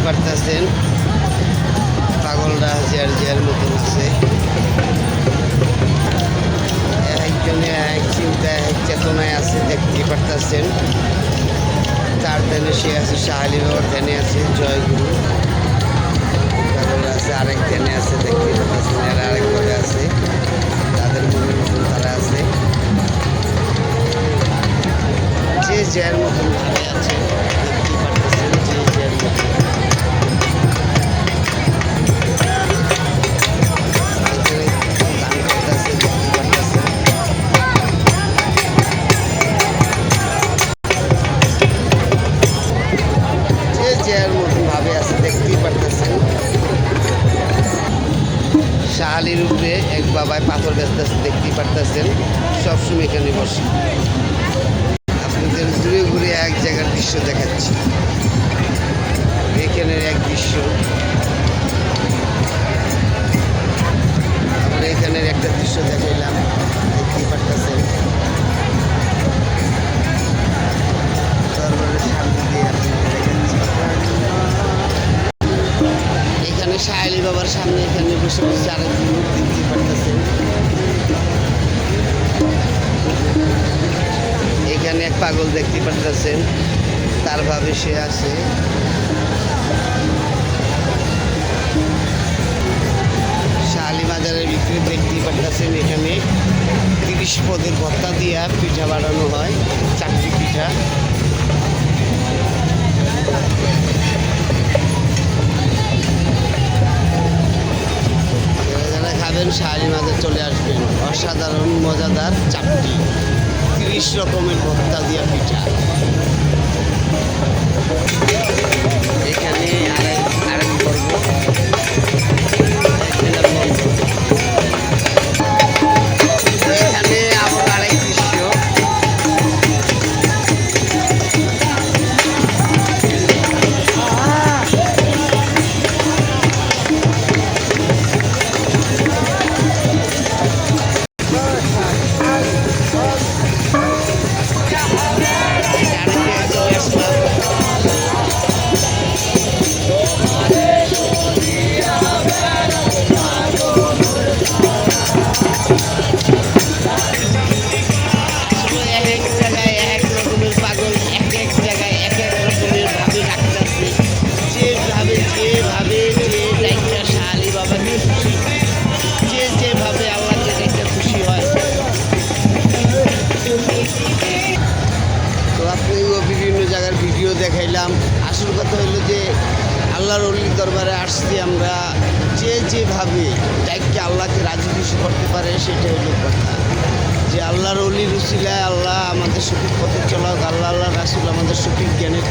পারতেছেন পাগলটা জিয়ার মতন আছে। একজনে এক চিন্তা এক চেতনায় আছে দেখতে পারতেছেন। তার ধ্যানে সে আছে, শাহালি বাবার ধ্যানে আছে জয়গুরু পাগল আছে, আরেক ধ্যানে আছে দেখতে পারতেছেন। এরা আরেকভাবে আছে, তাদের মনের মতন তারা আছে, যে যার মতন ভাবে আছে দেখতে পারতেছেন, যে যার মতন। শাহালির উপরে এক বাবায় পাথর বেচতেছে দেখতেই পারতেছেন, সবসময় এখানে বসে। আপনাদের ঘুরে ঘুরে এক জায়গার দৃশ্য দেখাচ্ছি, এখানের এক দৃশ্য, আমরা এখানের একটা দৃশ্য দেখাইলাম দেখতেই পারতেছেন। দরবারের সামনে দিয়ে আপনাদের দেখাচ্ছি, এখানে শাহালি বাবার সামনে এখানে বসে বসে আরেকজন লোক দেখতে পারতেছেন। এখানে এক পাগল দেখতে পারতেছেন, তার ভাবে সে আছে। শাহালি বাজারের বিক্রি দেখতে পারতেছেন, এখানে 30 পদের ভত্তা দিয়া পিঠা বানানো হয়, 4টি পিঠা। খাবেন শাহালি মাঝে চলে আসবেন, অসাধারণ মজাদার চাপটি, 30 রকমের ভর্তা দিয়া পিঠা। এখানে আরেক পর্ব এখানে আবার আরেক দৃশ্য, ভিডিও দেখাইলাম। আসল কথা হলো যে আল্লাহর অলির দরবারে আসছি আমরা, যে যেভাবে যাকে আল্লাহকে রাজি খুশি করতে পারে সেটা হলো কথা। যে আল্লাহর অলির উসিলায় আল্লাহ আমাদের সঠিক পথে চলাক, আল্লাহ রাসূল আমাদের সঠিক জ্ঞানের